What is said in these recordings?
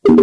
Bapak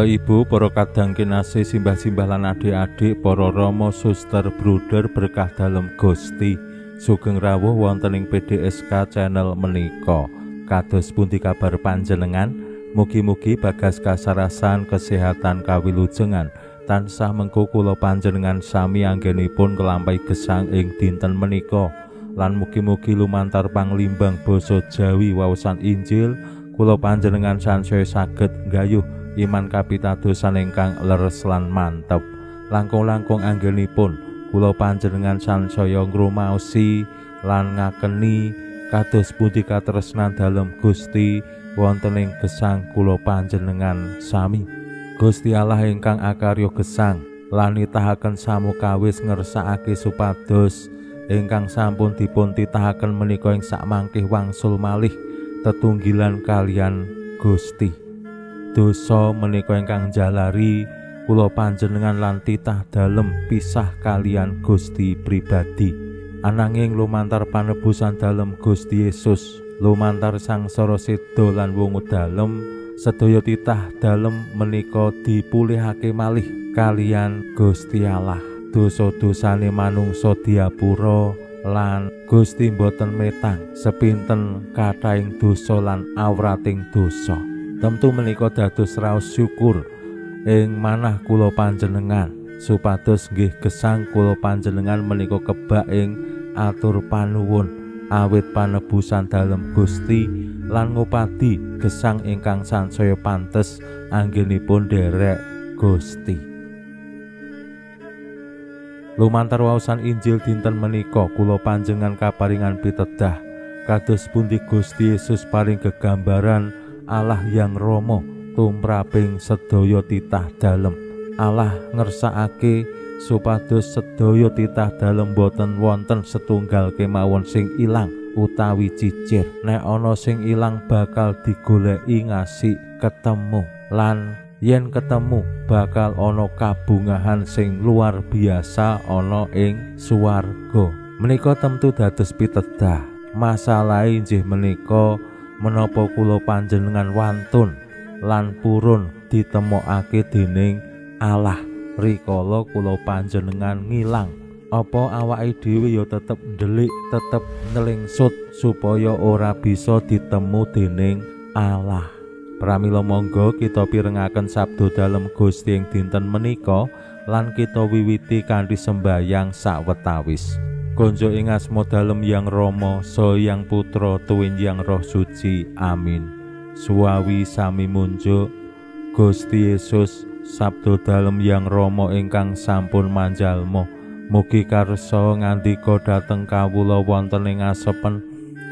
Ibu, para kadang kinasih, simbah-simbah lan adik-adik, para rama, suster, bruder, berkah dalem Gusti, sugeng rawuh wonten ing PDSK channel menika. Kados pundi kabar panjenengan? Mugi-mugi bagas kasarasan, kesehatan, kawilujengan tansah mengko kula panjenengan sami anggenipun kelampahi gesang ing dinten menika. Lan mugi-mugi lumantar panglimbang basa Jawi waosan Injil kula panjenengan sansaya saged nggayuh iman kapitadosan ingkang leres lan mantep. Langkung-langkung anggenipun kula panjenengan sansaya ngrumaosi lan ngakeni kados pundi katresnan dalem Gusti wonten ing gesang kula panjenengan sami. Gusti Allah ingkang akarya gesang lan nitahaken samukawis ngersakake supados ingkang sampun dipun titahaken menika ing sakmangkih wangsul malih tetunggilan kalian Gusti. Dosa menika ingkang jalari kula panjenengan lan titah dalem pisah kalian Gusti pribadi. Ananging lumantar panebusan dalem Gusti Yesus, lumantar sangsara seda lan wungu dalem, sedaya titah dalem menika dipulihake malih kalian Gusti Allah. Dosa-dosane manungsa diapura lan Gusti boten metang sepinten kathahing dosa lan awrating dosa. Tentu menika dados raos syukur ing manah kula panjenengan supados nggih gesang kula panjenengan menika kebak ing atur panuwun awit panebusan dalem Gusti lan ngupadi gesang ingkang sansaya pantes anggenipun derek Gusti. Lumantar waosan Injil dinten menika kula panjenengan kaparingan pitedah kados pundi Gusti Yesus paring gegambaran Allah yang Rama tumraping sedaya titah dalem. Allah ngersakake supados sedaya titah dalem boten wonten setunggal kemawon sing ilang utawi cicir. Nek ana sing ilang bakal digoleki ngasih ketemu lan yen ketemu bakal ana kabungahan sing luar biasa ana ing swarga. Menika tentu dados pitedah. Masalahe inggih menika menapa kula panjenengan wantun lan purun ditemokake dening Allah rikala kula panjenengan ngilang, apa awake dhewe ya tetep ndelik, tetep nelingsut supaya ora bisa ditemu dening Allah. Pramila monggo kita pirengaken sabda dalem Gusti ing dinten menika lan kita wiwiti kanthi sembayang sawetawis. Konjo ing asma dalem yang Rama saha yang Putra tuwin yang Roh Suci. Amin. Suwawi sami munjuk Gusti Yesus sabda dalem yang Rama ingkang sampun manjalma mugi karsa ngandika dhateng kawula wonten ing asepen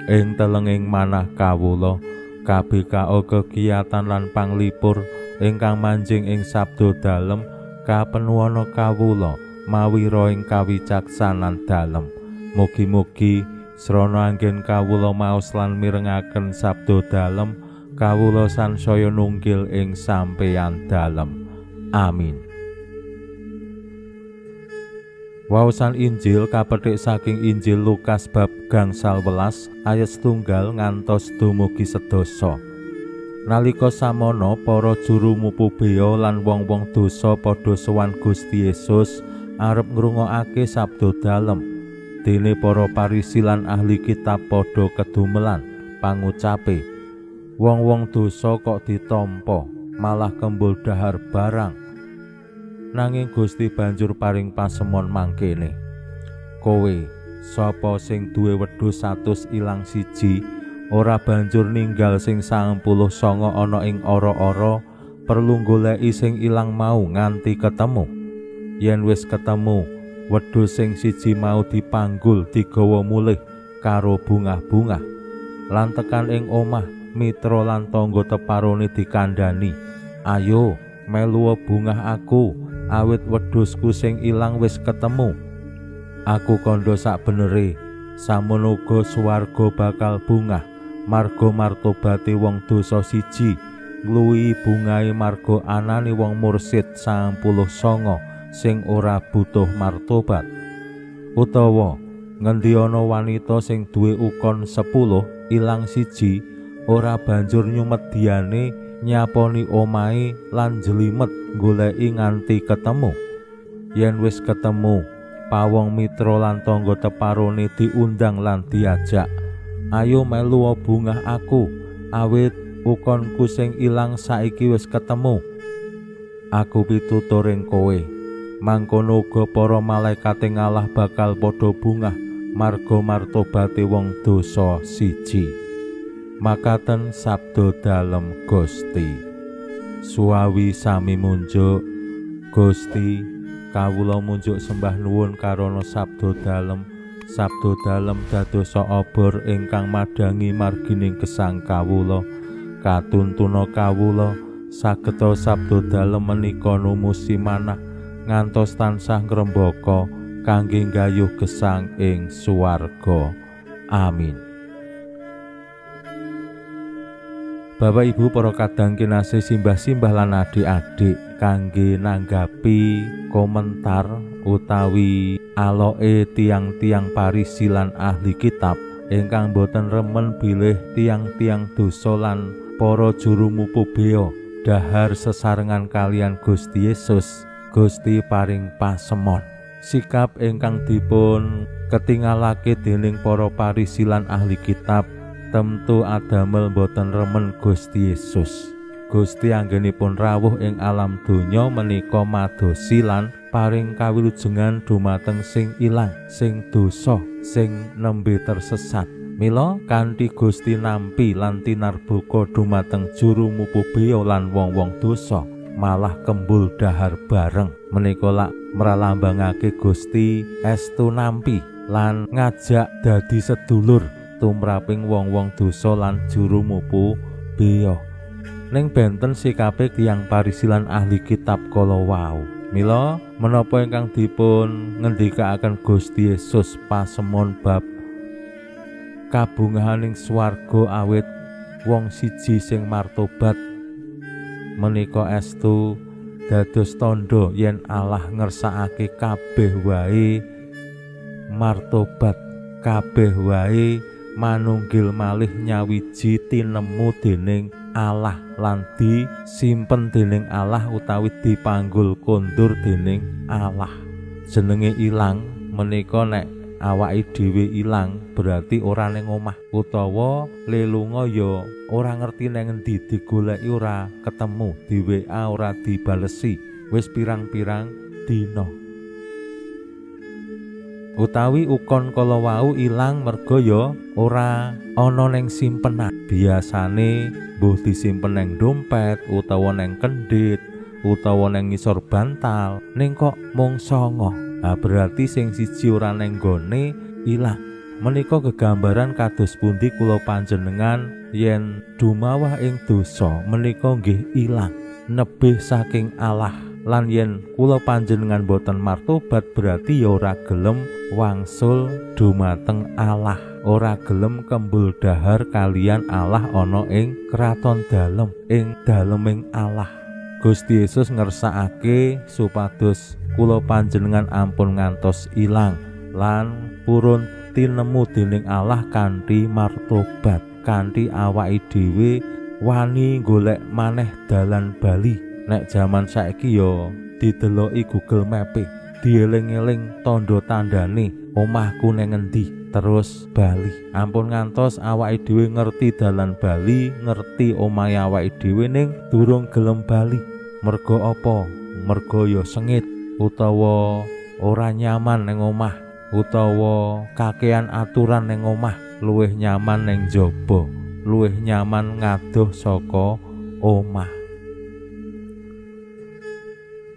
ing telenging manah kawula KBKO kegiatan lan panglipur ingkang manjing ing sabda dalem kapenuwana kawula mawi roing kawicaksanan dalem. Mugi-mugi srana anggen kawula maos lan mirengaken sabda dalem kawula sansaya nunggil ing sampeyan dalem. Amin. Waosan Injil kapetik saking Injil Lukas bab gangsal welas ayat 1 ngantos dumugi 11. Nalika samono para juru mupu bea lan wong-wong dosa padha sowan Gusti Yesus arep ngrungokake sabda dalem. Dene para Parisi lan ahli kitab padha kedumelan pangucape, wong-wong dosa kok ditampa malah kembul dahar barang. Nanging Gusti banjur paring pasemon mangkene, kowe sapa sing duwe wedhus 100 ilang siji ora banjur ninggal sing 99 ana ing ora-ora perlu goleki sing ilang mau nganti ketemu. Yen wis ketemu wedhus sing siji mau dipanggul digawa mulih karo bungah-bungah lan tekan ing omah mitra lan tangga teparone dikandhani, ayo melu bungah aku awit wedhusku sing ilang wis ketemu. Aku kandha sak benere samono uga swarga bakal bungah marga martobate wong dosa siji, ngluwihi bungahe marga anane wong mursid 99 sing ora butuh martobat. Utawa ngendi ana wanita sing duwe ukon 10 ilang siji, ora banjur nyumet diane nyaponi omahe lan jelimet goleki nganti ketemu. Yen wis ketemu, pawong mitra lan tangga teparone diundang lan diajak, ayo melu bungah aku, awit ukonku sing ilang saiki wis ketemu. Aku pituturing kowe, mangkono uga para malaikate Allah bakal padha bungah marga martobate wong dosa siji. Makaten sabda dalem Gusti. Suawi sami munjuk, Gusti kawula munjuk sembah nuwun karana sabda dalem dadosa obor ingkang madangi margining gesang kawula. Katuntuna kawula sageta sabda dalem menika numusi manah ngantos tansah ngrembaka kangge nggayuh gesang ing swarga. Amin. Bapak Ibu para kadang kinasih simbah-simbah lan adik-adik, kangge nanggapi komentar utawi aloke tiang-tiang Parisi lan ahli kitab ingkang boten remen bilih tiang-tiang dosa lan para juru mupu bea dahar sesarengan kalian Gusti Yesus, Gusti paring pasemon. Sikap ingkang dipun ketingalake dening para Parisi lan ahli kitab temtu adamel boten remen Gusti Yesus. Gusti anggenipun rawuh ing alam donya menika madosi lan paring kawilujengan dumateng sing ilang, sing dosa, sing nembe tersesat. Mila kanthi Gusti nampi lan tinarbuka dumateng juru mupu bea lan wong-wong dosa, malah kembul dahar bareng. Menika lak mralambangake Gusti estu nampi lan ngajak dadi sedulur tumraping wong-wong dosa lan juru mupu bea. Ning benten sikape tiyang Parisi lan ahli kitab kala wau. Mila menapa ingkang dipun ngendikaaken Gusti Yesus pasemon bab kabungahaning swarga awit wong siji sing martobat menika estu dados tandha yen Allah ngersakake kabeh wae martobat, kabeh wae manunggil malih nyawiji tinemu dening Allah lan disimpen dening Allah utawi dipanggul kondur dening Allah. Jenenge ilang menika nek awake dhewe ilang berarti ora ning omah utawa lelunga ya ora ngerti nang endi, digoleki ora ketemu, di WA ora dibalesi wis pirang-pirang dina. Utawi ukon kala wau ilang merga ya ora ana ning simpenan. Biasane mbuh disimpen ning dompet utawa ning kendhit utawa ning ngisor bantal, ning kok mung 9. Berarti sing siji ora ning gone ilang. Menika gegambaran kados pundi kula panjenengan yen dumawah ing dosa menika nggih ilang, nebih saking Allah. Lan yen kula panjenengan boten martobat berarti ya ora gelem wangsul dumateng Allah, ora gelem kembul dahar kalian Allah ana ing kraton dalem, ing daleming Allah. Gusti Yesus ngersakake supados kula panjenengan ampun ngantos ilang lan purun tinemu dening Allah kanthi martobat, kanthi awake dhewe wani golek maneh dalan bali. Nek jaman saiki yo dideloki Google Map, dieling-eling tandha tandane omahku ning endi terus bali. Ampun ngantos awake dhewe ngerti dalan bali, ngerti omahe awake dhewe ning durung gelem bali. Merga apa? Merga yo sengit utawa ora nyaman ning omah utawa kakean aturan ning omah, luwih nyaman ning jaba, luwih nyaman ngadoh saka omah.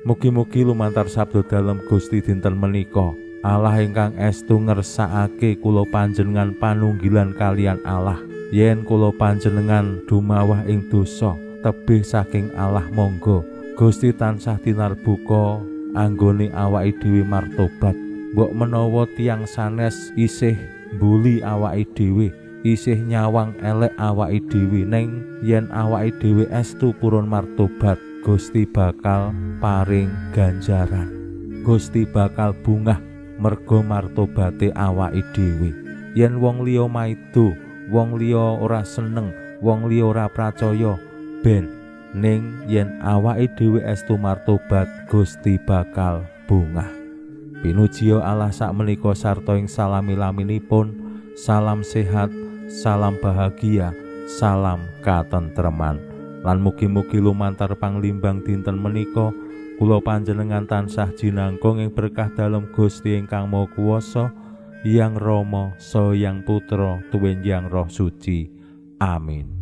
Mugi-mugi lumantar sabda dalem Gusti dinten menika Allah ingkang estu ngersakake kula panjenengan panunggilan kalian Allah. Yen kula panjenengan dumawah ing dosa tebih saking Allah, monggo Gusti tansah tinarbuka anggone awake dhewe martobat. Mbok menawa tiyang sanes isih mbuli awake dhewe, isih nyawang elek awake dhewe, ning yen awake dhewe estu purun martobat, Gusti bakal paring ganjaran. Gusti bakal bungah merga martobate awake dhewe. Yen wong liya maido, wong liya ora seneng, wong liya ora pracaya, ben ning yen awake dhewe estu martobat, Gusti bakal bungah. Pinujiya Allah sakmenika sarta ing salami-laminipun. Salam sehat, salam bahagia, salam katentreman. Lan mugi-mugi lumantar panglimbang dinten menika kula panjenengan tansah jinangkung ing berkah dalem Gusti ingkang Maha Kuwasa, Hyang Rama saha Hyang Putra tuwin Hyang Roh Suci. Amin.